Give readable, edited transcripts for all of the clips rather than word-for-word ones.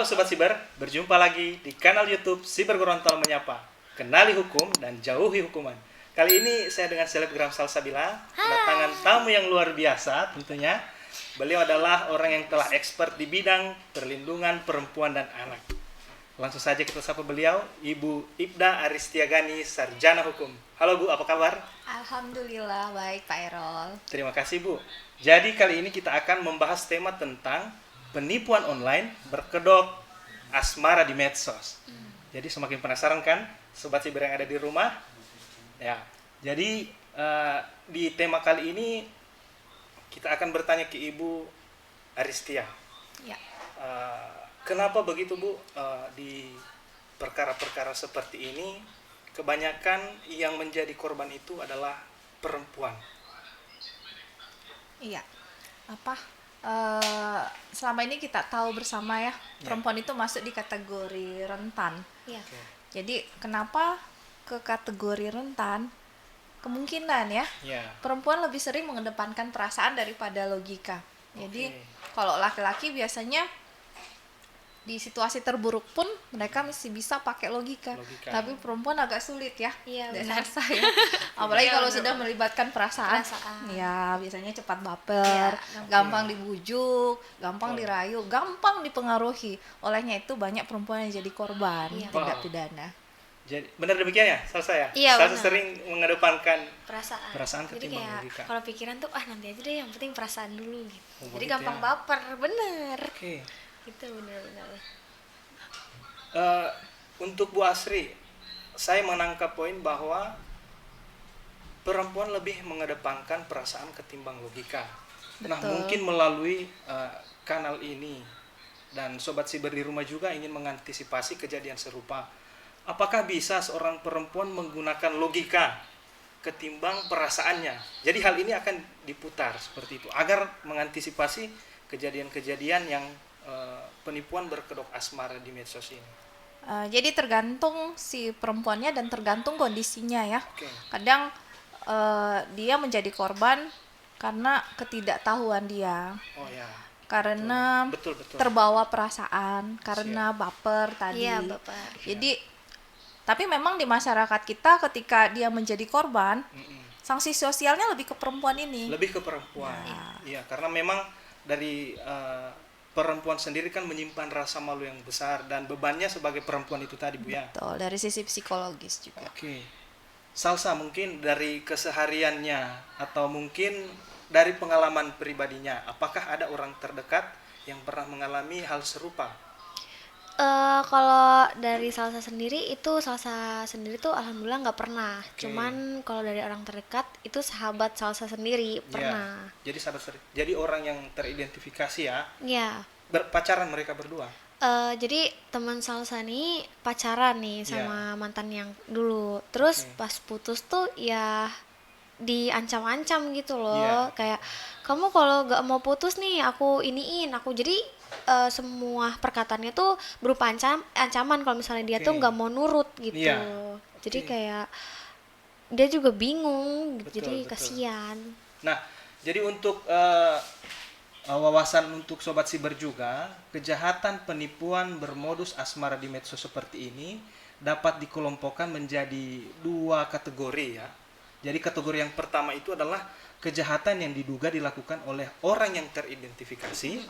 Halo Sobat Siber, berjumpa lagi di kanal YouTube Siber Gorontalo Menyapa. Kenali hukum dan jauhi hukuman. Kali ini saya dengan selebgram Salsabila kedatangan tamu yang luar biasa tentunya. Beliau adalah orang yang telah expert di bidang perlindungan perempuan dan anak. Langsung saja kita sapa beliau, Ibu Ibda Aristiagani, Sarjana Hukum. Halo Bu, apa kabar? Alhamdulillah, baik Pak Erol. Terima kasih Bu. Jadi kali ini kita akan membahas tema tentang penipuan online berkedok asmara di medsos. Jadi semakin penasaran kan Sobat Siber yang ada di rumah? Ya. Jadi di tema kali ini kita akan bertanya ke Ibu Aristia. Ya. Kenapa begitu Bu, di perkara-perkara seperti ini kebanyakan yang menjadi korban itu adalah perempuan? Iya. Selama ini kita tahu bersama ya, perempuan itu masuk di kategori rentan. Iya. Jadi kenapa ke kategori rentan? Kemungkinan ya, perempuan lebih sering mengedepankan perasaan daripada logika. Jadi kalau laki-laki biasanya di situasi terburuk pun mereka masih bisa pakai logika. Tapi perempuan agak sulit ya. Iya, benar benar. saya. Apalagi Iya, kalau benar. sudah melibatkan perasaan. Ya, biasanya cepat baper, gampang dibujuk, gampang dirayu, gampang dipengaruhi. Olehnya itu banyak perempuan yang jadi korban tindak pidana. Jadi benar demikian ya, Salsa ya? Iya, Salsa benar. sering mengedepankan Perasaan ketimbang jadi kayak logika. kalau pikiran tuh nanti aja deh, yang penting perasaan dulu gitu. Oh, Jadi begitu gampang ya. baper, bener. Oke. Itu bener-bener. Untuk Bu Asri, saya menangkap poin bahwa perempuan lebih mengedepankan perasaan ketimbang logika. Nah, Betul. mungkin melalui kanal ini dan Sobat Siber di rumah juga ingin mengantisipasi kejadian serupa. Apakah bisa seorang perempuan menggunakan logika ketimbang perasaannya? Jadi hal ini akan diputar seperti itu agar mengantisipasi kejadian-kejadian yang penipuan berkedok asmara di medsos ini. Jadi tergantung si perempuannya dan tergantung kondisinya ya. Oke. Kadang dia menjadi korban karena ketidaktahuan dia, Oh ya. karena Betul. terbawa perasaan, karena baper tadi. Iya, baper. Jadi tapi memang di masyarakat kita ketika dia menjadi korban, sanksi sosialnya lebih ke perempuan ini. Lebih ke perempuan. Iya, karena memang dari perempuan sendiri kan menyimpan rasa malu yang besar dan bebannya sebagai perempuan itu tadi Bu ya. Betul, dari sisi psikologis juga. Oke. Salsa mungkin dari kesehariannya atau mungkin dari pengalaman pribadinya, apakah ada orang terdekat yang pernah mengalami hal serupa? Kalau dari Salsa sendiri tuh alhamdulillah nggak pernah. Cuman kalau dari orang terdekat itu sahabat Salsa sendiri pernah. Iya. Jadi orang yang teridentifikasi ya, Iya. berpacaran mereka berdua. Jadi teman Salsa nih pacaran nih sama mantan yang dulu. Terus pas putus tuh ya diancam-ancam gitu loh. Kayak kamu kalau gak mau putus nih aku iniin aku. Jadi semua perkataannya tuh berupa ancaman kalau misalnya dia tuh gak mau nurut gitu. Jadi kayak dia juga bingung gitu. Jadi kasihan. Nah, jadi untuk wawasan untuk Sobat Siber juga, kejahatan penipuan bermodus asmara di medsos seperti ini dapat dikelompokkan menjadi dua kategori ya. Jadi kategori yang pertama itu adalah kejahatan yang diduga dilakukan oleh orang yang teridentifikasi,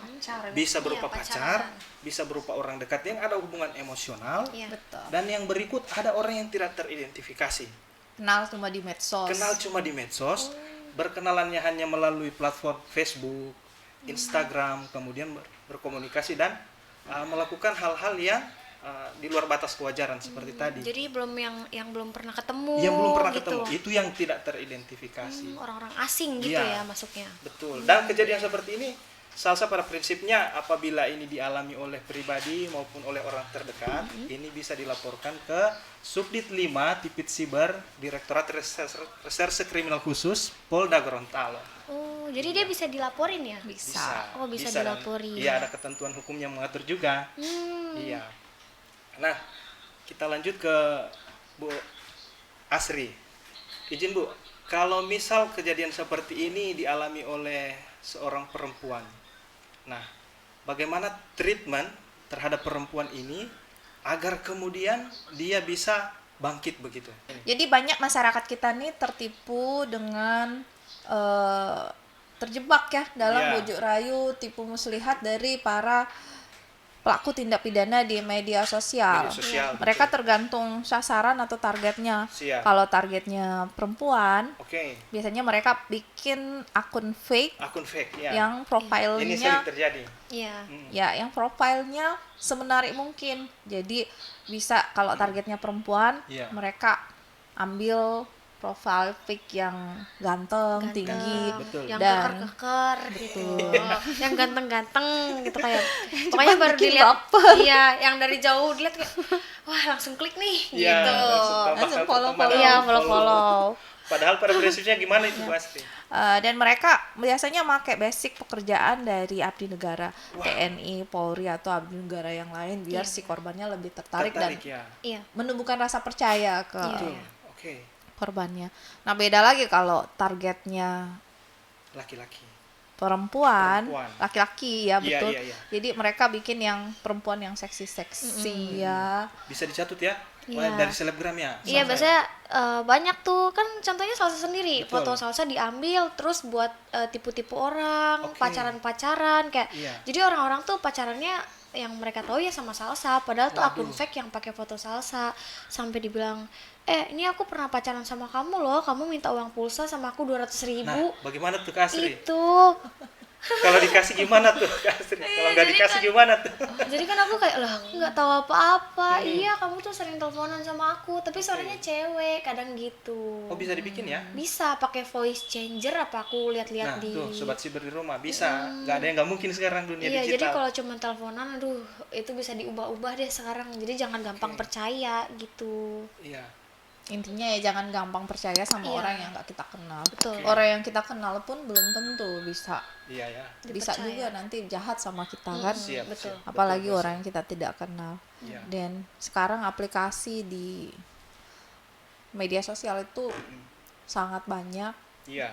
bisa berupa pacar, bisa berupa orang dekat yang ada hubungan emosional, Betul. dan yang berikut ada orang yang tidak teridentifikasi. Kenal cuma di medsos. Kenal cuma di medsos, berkenalannya hanya melalui platform Facebook, Instagram, kemudian berkomunikasi dan melakukan hal-hal yang di luar batas kewajaran seperti tadi. Jadi yang belum pernah ketemu. Yang belum pernah gitu. ketemu, itu yang tidak teridentifikasi. Orang-orang asing gitu Iya. ya masuknya. Betul. Dan kejadian seperti ini salsa pada prinsipnya apabila ini dialami oleh pribadi maupun oleh orang terdekat, ini bisa dilaporkan ke Subdit 5 Tipit Siber Direktorat Reserse Kriminal Khusus Polda Gorontalo. Oh, jadi dia bisa dilaporin ya? Bisa. Oh, bisa dan- dilaporin. Iya, ada ketentuan hukum yang mengatur juga. Iya. Nah, kita lanjut ke Bu Asri. Izin Bu, kalau misal kejadian seperti ini dialami oleh seorang perempuan, nah, bagaimana treatment terhadap perempuan ini agar kemudian dia bisa bangkit begitu. Jadi banyak masyarakat kita nih tertipu dengan terjebak ya dalam bujuk rayu, tipu muslihat dari para pelaku tindak pidana di media sosial. Mereka tergantung sasaran atau targetnya. Kalau targetnya perempuan, biasanya mereka bikin akun fake yang profilnya ini sering terjadi. Ya, yang profilnya semenarik mungkin. Jadi bisa kalau targetnya perempuan, mereka ambil profil fake yang ganteng, tinggi, yang dan keker gitu, yang ganteng-ganteng gitu kayak, pokoknya baru dilihat, yang dari jauh dilihat kayak, wah langsung klik nih, gitu, langsung follow. Padahal pada prinsipnya gimana itu pasti. Dan mereka biasanya pakai basic pekerjaan dari abdi negara, TNI, Polri atau abdi negara yang lain biar si korbannya lebih tertarik dan menumbuhkan rasa percaya ke korbannya. Nah, beda lagi kalau targetnya laki-laki. Perempuan, laki-laki ya, betul. Jadi mereka bikin yang perempuan yang seksi-seksi ya. Bisa dicatut ya. Dari selebgram ya. Iya, biasanya banyak tuh kan contohnya Salsa sendiri. Foto Salsa diambil terus buat tipu-tipu orang, pacaran-pacaran kayak. Jadi orang-orang tuh pacarannya yang mereka tahu ya sama Salsa, padahal tuh akun fake yang pakai foto Salsa. Sampai dibilang, ini aku pernah pacaran sama kamu loh, kamu minta uang pulsa sama aku 200.000. Nah, bagaimana tuh Kak Asri? Itu kalau dikasih gimana tuh Kak Asri? Kalau nggak dikasih kan, gimana tuh? Jadi kan aku kayak, lah aku nggak tahu apa-apa. Iya, kamu tuh sering teleponan sama aku, tapi suaranya cewek, kadang gitu. Oh, bisa dibikin ya? Bisa, pakai voice changer apa aku lihat-lihat di. Nah, tuh sobat siber di rumah bisa. Nggak ada yang nggak mungkin sekarang dunia digital. Iya, jadi kalau cuma teleponan, aduh, itu bisa diubah-ubah deh sekarang. Jadi jangan gampang percaya gitu. Iya. Intinya ya jangan gampang percaya sama orang yang nggak kita kenal. Betul. Orang yang kita kenal pun belum tentu bisa. Iya ya. Bisa juga nanti jahat sama kita kan. Betul. Apalagi orang yang kita tidak kenal. Dan sekarang aplikasi di media sosial itu sangat banyak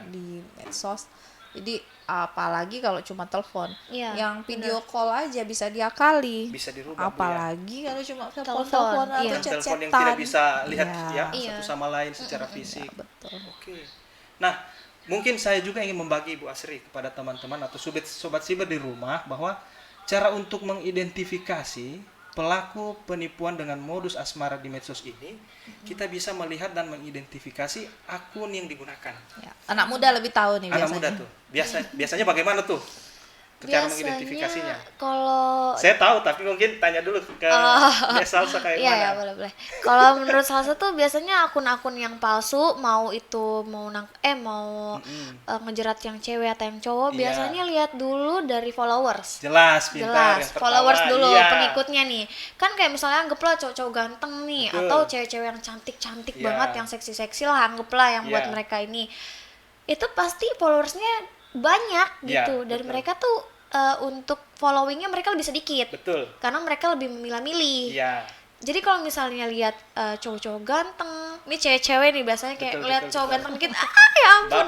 di medsos. Jadi apalagi kalau cuma telepon, yang video call aja bisa diakali. Bisa dirubah. Apalagi kalau cuma telepon atau chat-chatan. Telepon yang tidak bisa lihat satu sama lain secara fisik. Betul. Nah, mungkin saya juga ingin membagi Bu Asri kepada teman-teman atau sobat siber di rumah bahwa cara untuk mengidentifikasi pelaku penipuan dengan modus asmara di medsos ini, kita bisa melihat dan mengidentifikasi akun yang digunakan. Anak muda lebih tahu nih biasanya. Anak muda tuh. Biasanya bagaimana tuh? Cara mengidentifikasinya. Kalau saya tahu, tapi mungkin tanya dulu ke Salsa kayak mana. Iya, boleh. Kalau menurut Salsa tuh biasanya akun-akun yang palsu, mau ngejerat yang cewek atau yang cowok, biasanya lihat dulu dari followers. Jelas, pintar. Followers dulu, pengikutnya nih. Kan kayak misalnya anggaplah cowok-cowok ganteng nih, atau cewek-cewek yang cantik-cantik banget, yang seksi-seksi lah, anggaplah yang buat mereka ini. Itu pasti followersnya banyak gitu, dan mereka tuh untuk followingnya mereka lebih sedikit, karena mereka lebih memilah-milih. Jadi kalau misalnya lihat cowok-cowok ganteng, ini cewek-cewek nih biasanya kayak ngeliat cowok ganteng dikit, ya ampun,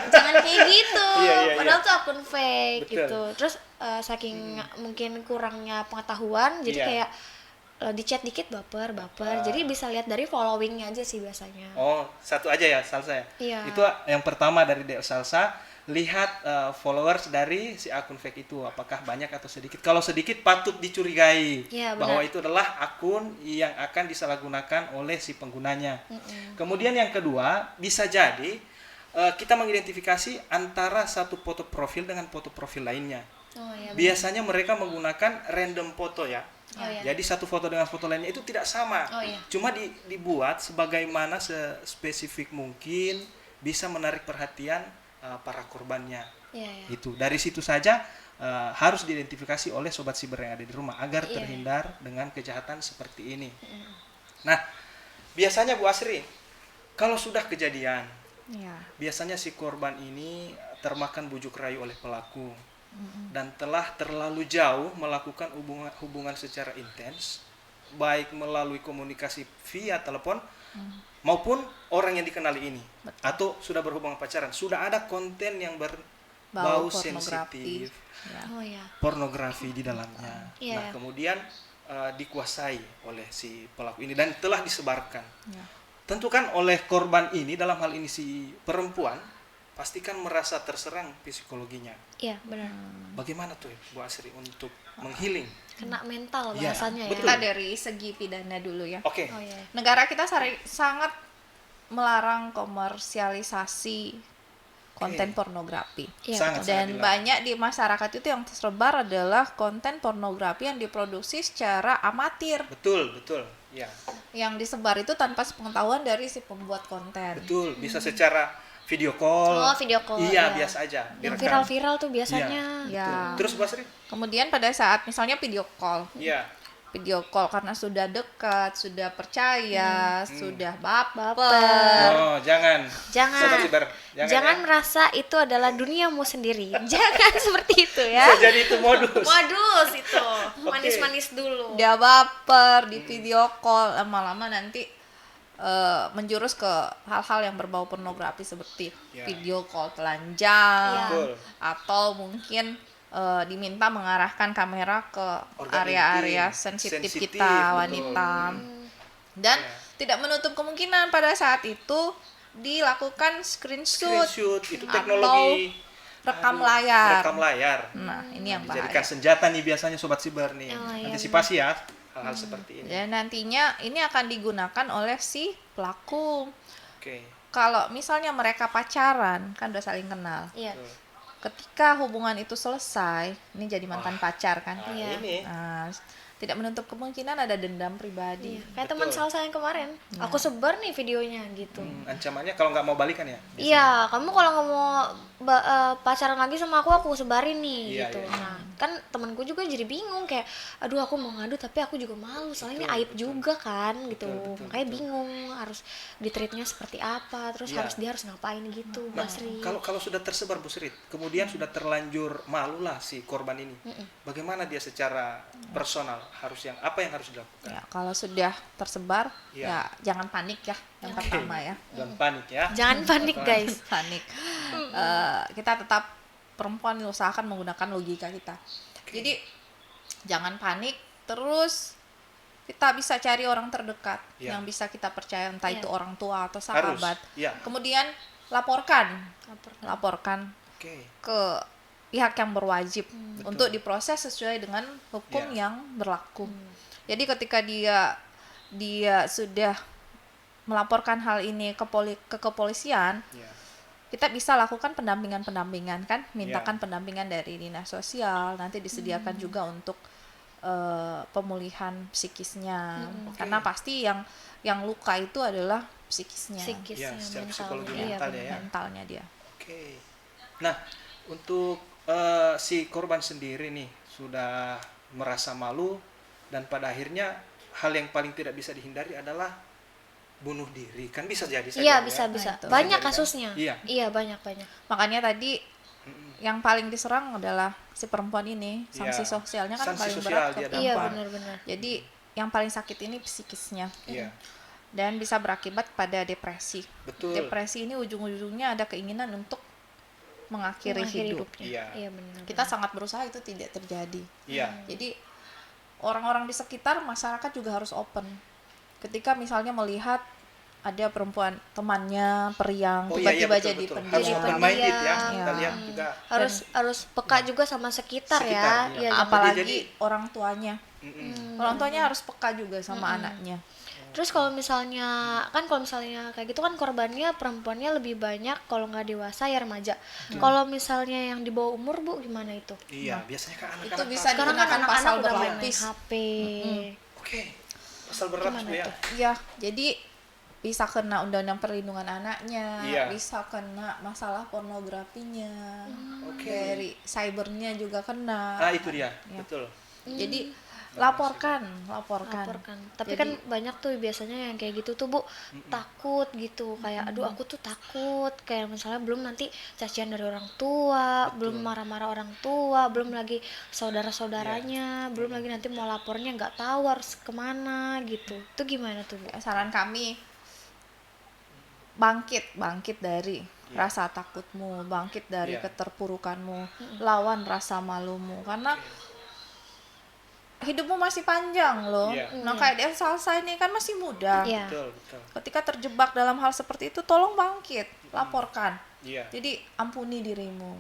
jangan kayak gitu. Padahal tuh akun fake gitu. Terus saking mungkin kurangnya pengetahuan, jadi kayak di chat dikit baper. Jadi bisa lihat dari followingnya aja sih biasanya. Oh, satu aja ya Salsa ya? Iya. Itu yang pertama dari Salsa. Lihat followers dari si akun fake itu apakah banyak atau sedikit. Kalau sedikit patut dicurigai bahwa itu adalah akun yang akan disalahgunakan oleh si penggunanya. Kemudian yang kedua, bisa jadi kita mengidentifikasi antara satu foto profil dengan foto profil lainnya. Biasanya mereka menggunakan random foto ya. Jadi satu foto dengan foto lainnya itu tidak sama. Cuma dibuat sebagaimana spesifik mungkin bisa menarik perhatian para korbannya. Itu dari situ saja harus diidentifikasi oleh sobat siber yang ada di rumah agar terhindar dengan kejahatan seperti ini. Nah, biasanya Bu Asri, kalau sudah kejadian, biasanya si korban ini termakan bujuk rayu oleh pelaku dan telah terlalu jauh melakukan hubungan secara intens, baik melalui komunikasi via telepon maupun orang yang dikenali ini. Atau sudah berhubungan pacaran, sudah ada konten yang bau pornografi. sensitif, Ya. Oh ya. pornografi di dalamnya. Iya. Nah, kemudian dikuasai oleh si pelaku ini dan telah disebarkan. Ya. Tentu kan oleh korban ini, dalam hal ini si perempuan, pasti kan merasa terserang psikologinya. Iya, benar. Bagaimana tuh Bu Asri untuk menghealing? Kena mental Iya, bahasanya ya. betul. Kita dari segi pidana dulu ya. Oke. Oh ya. Negara kita sangat melarang komersialisasi konten pornografi. Iya, Sangat. Dan dilarang. banyak di masyarakat itu yang tersebar adalah konten pornografi yang diproduksi secara amatir. Betul, betul. Ya, Yang disebar itu tanpa sepengetahuan dari si pembuat konten. betul. Bisa secara video call. Oh, video call, Iya, iya. biasa aja. Yang direkam. viral-viral tuh biasanya. Ya. Betul. Terus Bu Asri? Kemudian pada saat misalnya video Iya. karena sudah dekat, sudah percaya, sudah baper. Oh, jangan. Jangan. Sobat Siber, Jangan ya. merasa itu adalah duniamu sendiri. Jangan seperti itu ya. Bisa jadi itu modus. Modus itu. Manis-manis dulu. Dia baper di video call, lama-lama nanti menjurus ke hal-hal yang berbau pornografi seperti Ya. video call telanjang, Betul. atau mungkin diminta mengarahkan kamera ke Organ area-area intim. sensitif Sensitif, kita betul. wanita, dan Ya. tidak menutup kemungkinan pada saat itu dilakukan screenshot Screenshot itu atau teknologi rekam layar. rekam layar. Nah, ini yang Dijadikan bahaya. senjata nih biasanya Sobat Siber nih. Oh, iya, Antisipasi ya hal-hal seperti ini. Dan nantinya ini akan digunakan oleh si pelaku. Oke. Kalau misalnya mereka pacaran, kan udah saling kenal. Iya. Betul. Ketika hubungan itu selesai, ini jadi mantan pacar kan. Nah, Iya. ini Nah, tidak menutup kemungkinan ada dendam pribadi. Iya. Kayak teman Betul. salsa yang kemarin. Aku sebar nih videonya gitu. ancamannya kalau nggak mau balikan ya. Iya, kamu kalau nggak mau pacaran lagi sama aku sebarin nih Iya, gitu. iya. Nah, kan temanku juga jadi bingung kayak, aduh aku mau ngadu tapi aku juga malu soalnya ini aib juga kan gitu. Betul, Makanya bingung harus ditreatnya seperti apa, terus Iya. dia harus ngapain gitu, Nah, Basri. kalau sudah tersebar Bu Sri, kemudian sudah terlanjur malu lah si korban ini. Bagaimana dia secara personal apa yang harus dilakukan? Ya, kalau sudah tersebar, Iya. ya jangan panik ya. Yang pertama ya. Dan panik ya. Jangan panik guys. Panik. Kita tetap perempuan usahakan menggunakan logika kita. Jadi jangan panik, terus kita bisa cari orang terdekat Ya. yang bisa kita percaya, entah Ya. itu orang tua atau Harus. sahabat. Ya. Kemudian laporkan Oke. ke pihak yang berwajib Betul. untuk diproses sesuai dengan hukum Ya. yang berlaku. Jadi ketika dia sudah melaporkan hal ini ke kepolisian, Ya. kita bisa lakukan pendampingan kan, mintakan pendampingan dari dinas sosial, nanti disediakan juga untuk pemulihan psikisnya, karena pasti yang luka itu adalah psikisnya, Psikisnya, Ya, secara mentalnya. psikologi Iya, mental benar. ya. mentalnya dia. Oke. Nah, untuk si korban sendiri nih sudah merasa malu dan pada akhirnya hal yang paling tidak bisa dihindari adalah bunuh diri. Kan bisa jadi saja. Iya, Bu, bisa ya. bisa. itu. Banyak Bisa jadi, kan? kasusnya. Iya. Iya, banyak. Makanya tadi yang paling diserang adalah si perempuan ini, sanksi Iya. sosialnya kan Sanksi paling sosial berat ke dia Iya, perempuan. benar-benar. Jadi yang paling sakit ini psikisnya, Iya. dan bisa berakibat pada depresi. Betul. Depresi ini ujung-ujungnya ada keinginan untuk mengakhiri hidup. hidupnya. Iya. Iya, benar. Kita sangat berusaha itu tidak terjadi. Iya. Jadi orang-orang di sekitar masyarakat juga harus open. Ketika misalnya melihat ada perempuan temannya periang Oh iya, tiba-tiba betul, jadi betul. pendiam. Harus open minded ya. Iya. Kita lihat juga. harus peka juga sama sekitar, Sekitar, ya. iya. Iya, Apalagi Jadi- orang tuanya. Orang tuanya harus peka juga sama anaknya. Terus kalau misalnya kayak gitu kan korbannya perempuannya lebih banyak, kalau nggak dewasa ya remaja. Kalau misalnya yang di bawah umur Bu gimana itu? Iya, biasanya kan anak-anak. Itu bisa Sekarang kan digunakan anak-anak pasal udah main berlapis. HP. Oke. Pasal berat Bu ya. Ya, jadi bisa kena undang-undang perlindungan anaknya, Iya. bisa kena masalah pornografinya, Oke. dari cybernya juga kena. Ah, itu dia. Ya. Betul. Jadi laporkan. Laporkan. Tapi Jadi- kan banyak tuh biasanya yang kayak gitu tuh Bu, takut gitu, kayak aduh aku tuh takut, kayak misalnya belum nanti cacian dari orang tua, belum marah-marah orang tua, belum lagi saudara-saudaranya, belum lagi nanti mau lapornya nggak tahu harus kemana gitu. Itu gimana tuh Bu? Saran kami bangkit dari rasa takutmu, bangkit dari keterpurukanmu, lawan rasa malumu, karena hidupmu masih panjang loh. Nah kayak dia Salsa ini kan masih muda. Betul. Ketika terjebak dalam hal seperti itu, tolong bangkit, laporkan. Jadi ampuni dirimu.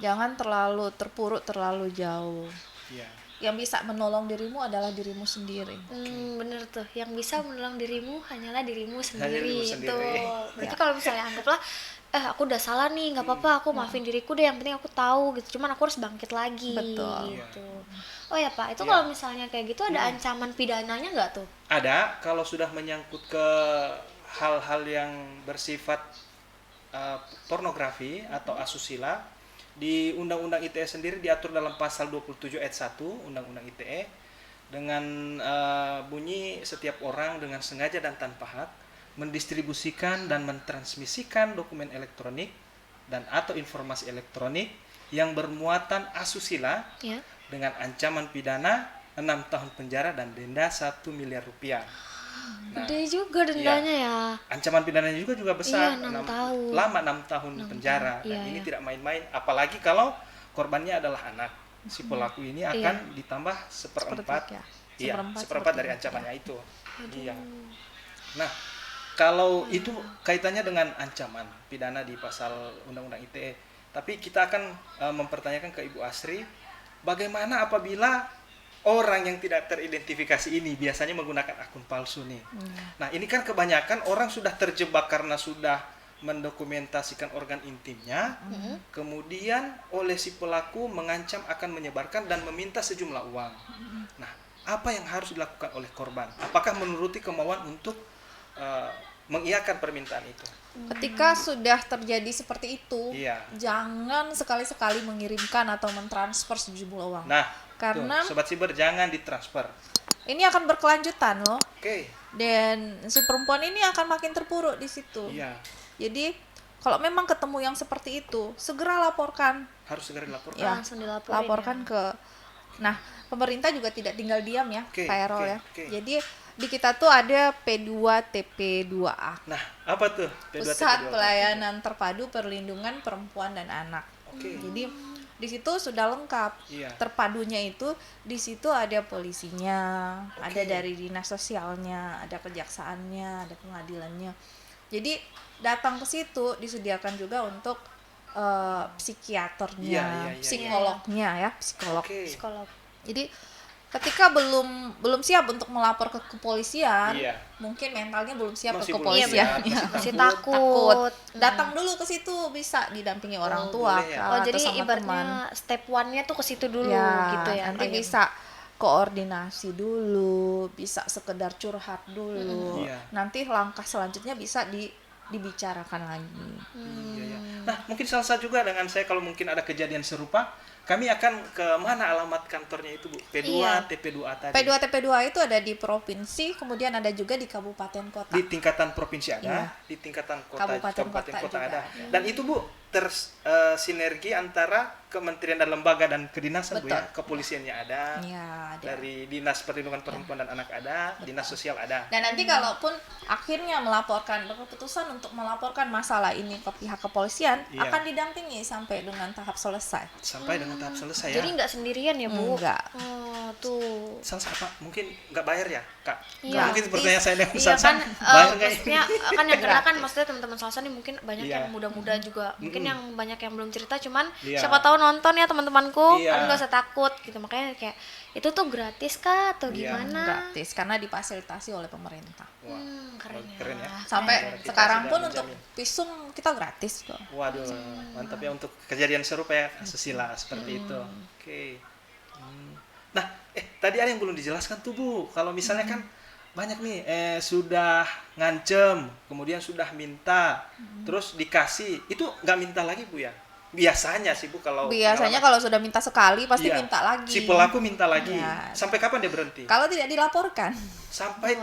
Jangan terlalu terpuruk terlalu jauh. Yang bisa menolong dirimu adalah dirimu sendiri. Bener tuh, yang bisa menolong dirimu hanyalah dirimu sendiri. Berarti kalau misalnya anggaplah aku udah salah nih, nggak apa-apa, aku maafin diriku deh, yang penting aku tahu gitu, cuman aku harus bangkit lagi. Betul. Gitu. Oh ya Pak, itu kalau misalnya kayak gitu ada ancaman pidananya nggak tuh? Ada, kalau sudah menyangkut ke hal-hal yang bersifat pornografi atau asusila. Di Undang-Undang ITE sendiri diatur dalam pasal 27 ayat 1 Undang-Undang ITE dengan bunyi setiap orang dengan sengaja dan tanpa hak mendistribusikan dan mentransmisikan dokumen elektronik dan atau informasi elektronik yang bermuatan asusila dengan ancaman pidana 6 tahun penjara dan denda 1 miliar rupiah. Gede juga dendanya ya. Ancaman pidananya juga besar. 6 tahun. Lama 6 tahun penjara. Dan ini tidak main-main, apalagi kalau korbannya adalah anak. Si pelaku ini akan ditambah seperempat dari ancamannya itu. Nah, kalau itu kaitannya dengan ancaman pidana di pasal Undang-Undang ITE. Tapi kita akan mempertanyakan ke Ibu Asri, bagaimana apabila orang yang tidak teridentifikasi ini biasanya menggunakan akun palsu nih. Nah, ini kan kebanyakan orang sudah terjebak karena sudah mendokumentasikan organ intimnya, kemudian oleh si pelaku mengancam akan menyebarkan dan meminta sejumlah uang. Nah, apa yang harus dilakukan oleh korban? Apakah menuruti kemauan untuk mengiyakan permintaan itu? Ketika sudah terjadi seperti itu, jangan sekali-sekali mengirimkan atau mentransfer sejumlah uang. Nah, karena Sobat Siber jangan ditransfer. Ini akan berkelanjutan loh. Dan si perempuan ini akan makin terpuruk di situ. Jadi kalau memang ketemu yang seperti itu, segera laporkan. Harus segera dilaporkan. Langsung dilaporin. Laporkan ke. Nah, pemerintah juga tidak tinggal diam ya, Pak Erol ya. Jadi di kita tuh ada P2 TP2A. Nah, apa tuh P2 Pusat TP2A? Pelayanan Terpadu Perlindungan Perempuan dan Anak. Jadi di situ sudah lengkap. Terpadunya itu di situ ada polisinya, ada dari dinas sosialnya, ada kejaksaannya, ada pengadilannya. Jadi datang ke situ disediakan juga untuk psikiaternya, psikolognya ya, psikolog. Jadi ketika belum siap untuk melapor ke kepolisian, mungkin mentalnya belum siap ke kepolisian, masih takut. Datang dulu ke situ, bisa didampingi orang tua, jadi atau sama ibaratnya teman. step 1-nya tuh ke situ dulu gitu ya. Nanti bisa koordinasi dulu, bisa sekedar curhat dulu. Nanti langkah selanjutnya bisa dibicarakan lagi. Nah, mungkin Salsa juga dengan saya kalau mungkin ada kejadian serupa, kami akan ke mana alamat kantornya itu, Bu? P2 TP2A tadi. P2 TP2A itu ada di provinsi, kemudian ada juga di kabupaten kota. Di tingkatan provinsi ada, di tingkatan kota, kabupaten kota ada. Dan itu, Bu, sinergi antara kementerian dan lembaga dan kedinasan. Bu, ya, kepolisiannya ada, ada, dari dinas perlindungan perempuan dan anak ada, dinas sosial ada. Dan nanti kalaupun akhirnya melaporkan, berkeputusan untuk melaporkan masalah ini ke pihak kepolisian, akan didampingi sampai dengan tahap selesai. Sampai dengan tahap selesai. Jadi nggak sendirian ya, Bu? Enggak. Tuh. Salsa apa? Mungkin nggak bayar ya, Kak? Iya. Mungkin pertanyaan saya dengan Iya Salsa. kan, maksudnya kan yang kena kan maksudnya teman-teman Salsa nih mungkin banyak yang muda-muda juga, mungkin yang banyak yang belum cerita, cuman siapa tahu nonton ya teman-temanku, kan nggak usah takut gitu. Makanya kayak itu tuh gratis kah atau gimana? Gratis karena difasilitasi oleh pemerintah. Keren ya. Sampai sekarang pun untuk visum kita gratis kok. Waduh, mantap ya untuk kejadian serupa ya, asusila seperti itu. Nah, tadi ada yang belum dijelaskan tuh, Bu. Kalau misalnya kan banyak nih sudah ngancem, kemudian sudah minta, terus dikasih, itu nggak minta lagi, Bu ya? Biasanya sih, Bu, kalau sudah minta sekali pasti minta lagi. Si pelaku minta lagi. Sampai kapan dia berhenti? Kalau tidak dilaporkan. Sampai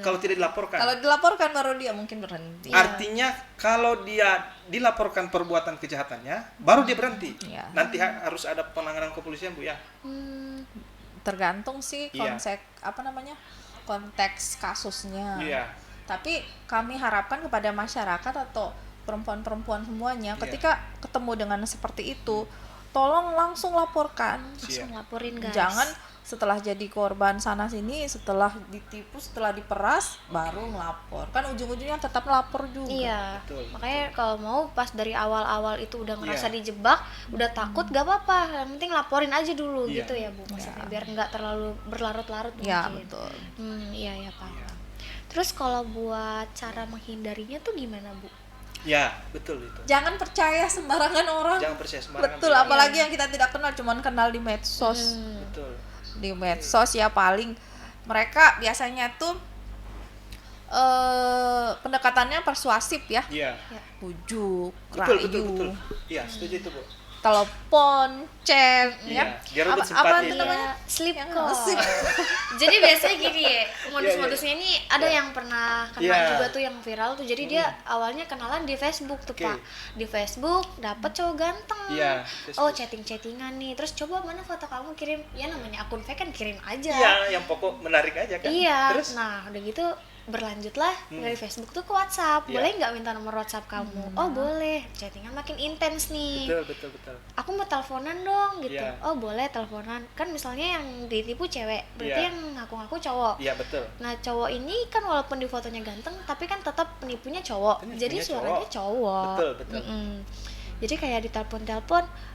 kalau tidak dilaporkan. Kalau dilaporkan baru dia mungkin berhenti. Artinya kalau dia dilaporkan perbuatan kejahatannya, baru dia berhenti. Nanti harus ada penanganan kepolisian, Bu ya. Tergantung sih konteks kasusnya. Tapi kami harapkan kepada masyarakat atau perempuan-perempuan semuanya, ketika ketemu dengan seperti itu, tolong langsung laporkan. Langsung laporin guys. Jangan setelah jadi korban sana sini, setelah ditipu, setelah diperas, baru melapor. Kan ujung-ujungnya tetap melapor juga. Iya. Makanya kalau mau pas dari awal-awal itu udah ngerasa dijebak, udah takut, gak apa-apa. Yang penting laporin aja dulu gitu ya Bu. Maksudnya biar nggak terlalu berlarut-larut mungkin. Iya, betul. Iya Pak. Terus kalau buat cara menghindarinya tuh gimana Bu? Ya, betul itu. Jangan percaya sembarangan orang. Jangan percaya sembarangan. Betul, apalagi yang kita tidak kenal, cuman kenal di medsos. Betul. Di medsos ya paling mereka biasanya tuh pendekatannya persuasif ya. Iya. Bujuk, Betul, rayu. betul. Iya, setuju itu, Bu. Telepon, chat, ya. Dia rebut Apa simpati. itu namanya? Sleep Yang call. asik. Jadi biasanya gini ya, modus-modusnya ini ada yang pernah kena juga tuh yang viral tuh. Jadi dia awalnya kenalan di Facebook tuh Pak. Di Facebook dapet cowok ganteng. Oh chatting-chattingan nih. Terus coba mana foto kamu, kirim. Ya namanya akun fake kan, kirim aja. Iya, yang pokok menarik aja kan. Iya. Terus? Nah udah gitu berlanjutlah dari Facebook tuh ke WhatsApp. Boleh nggak minta nomor WhatsApp kamu? Oh boleh. Chattingan makin intens nih. Betul. Aku mau teleponan dong gitu. Oh boleh teleponan. Kan misalnya yang ditipu cewek, berarti yang ngaku-ngaku cowok. Iya betul. Nah cowok ini kan walaupun di fotonya ganteng, tapi kan tetap penipunya cowok. Jadi suaranya cowok. Betul. Jadi kayak ditelepon-telepon,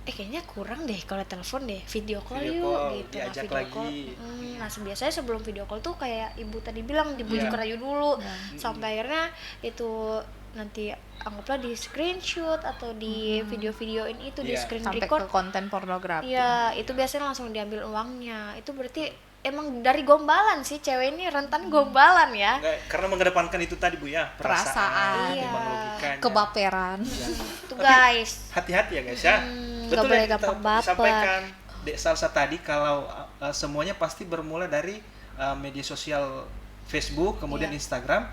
kayaknya kurang deh kalau telepon deh, video call yuk gitu. Nah video call. Nah biasanya sebelum video call tuh kayak ibu tadi bilang dibujuk rayu dulu, sampai akhirnya itu nanti anggaplah di screenshot atau di video-videoin itu di screen sampai record ke konten pornografi. Iya, itu biasanya langsung diambil uangnya. Itu berarti emang dari gombalan sih, cewek ini rentan gombalan ya. Karena mengedepankan itu tadi Bu ya, perasaan, logikanya, kebaperan. Tuh guys. Hati-hati ya guys ya. Betul boleh gampang baper. Disampaikan Dek Salsa tadi kalau semuanya pasti bermula dari media sosial Facebook, kemudian Instagram.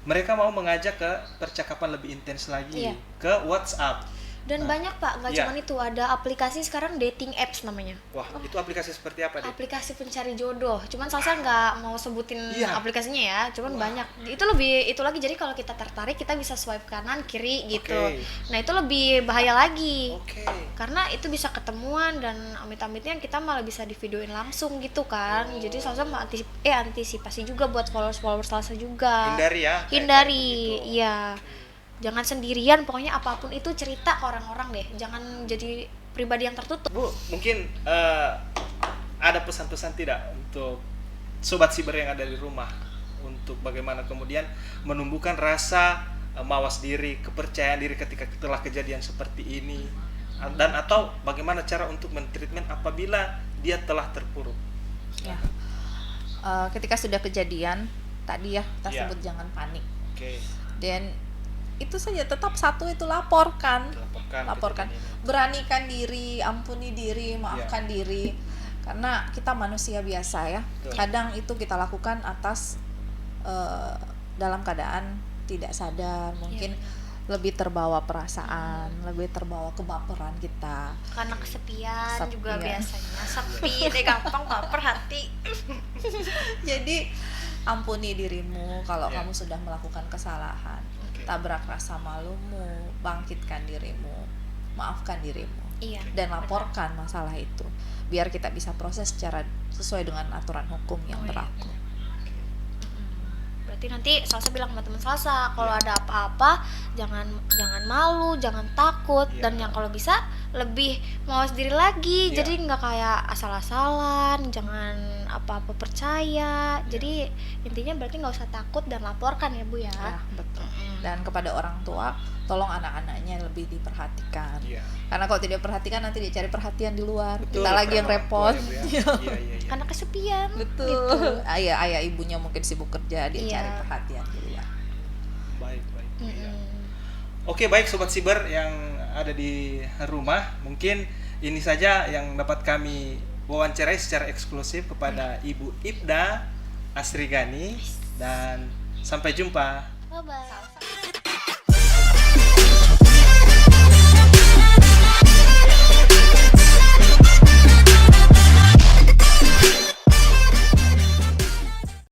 Mereka mau mengajak ke percakapan lebih intens lagi, ke WhatsApp. Dan banyak Pak, nggak cuma itu, ada aplikasi sekarang dating apps namanya. Wah, itu aplikasi seperti apa deh? Aplikasi pencari jodoh. Cuman Salsa nggak mau sebutin aplikasinya ya, cuman banyak. Itu lebih itu lagi, jadi kalau kita tertarik kita bisa swipe kanan kiri gitu. Nah itu lebih bahaya lagi. Karena itu bisa ketemuan dan amit-amitnya kita malah bisa divideoin langsung gitu kan. Jadi Salsa antisipasi juga buat followers Salsa juga. Hindari, iya. Jangan sendirian, pokoknya apapun itu cerita ke orang-orang deh. Jangan jadi pribadi yang tertutup. Bu, mungkin ada pesan-pesan tidak untuk sobat siber yang ada di rumah, untuk bagaimana kemudian menumbuhkan rasa mawas diri, kepercayaan diri ketika telah kejadian seperti ini, dan atau bagaimana cara untuk mentreatment apabila dia telah terpuruk. Ketika sudah kejadian tadi ya kita sebut jangan panik. Dan itu saja, tetap satu itu laporkan. Beranikan diri, ampuni diri, maafkan diri, karena kita manusia biasa ya. Kadang itu kita lakukan atas dalam keadaan tidak sadar, mungkin lebih terbawa perasaan, lebih terbawa kebaperan kita. Karena kesepian juga biasanya, sepi deh, gampang baper hati. Jadi ampuni dirimu kalau kamu sudah melakukan kesalahan. Tabrak rasa malumu, bangkitkan dirimu, maafkan dirimu, dan laporkan masalah itu, biar kita bisa proses secara sesuai dengan aturan hukum yang berlaku. Berarti nanti Salsa bilang sama teman Salsa, kalau ada apa-apa jangan malu, jangan takut, dan yang kalau bisa lebih mawas diri lagi. Jadi nggak kayak asal-asalan, jangan apa-apa percaya. Jadi intinya berarti nggak usah takut dan laporkan ya Bu ya. Betul. Dan kepada orang tua, tolong anak-anaknya lebih diperhatikan. Karena kalau tidak diperhatikan nanti dia cari perhatian di luar. Kita lagi yang repot. Karena kesepian. Betul. Gitu. Ayah ibunya mungkin sibuk kerja, dia cari perhatian di luar. Baik. Oke, baik sobat siber yang ada di rumah, mungkin ini saja yang dapat kami wawancarai secara eksklusif kepada Ibu Ibda Asrigani, dan sampai jumpa. Bye-bye.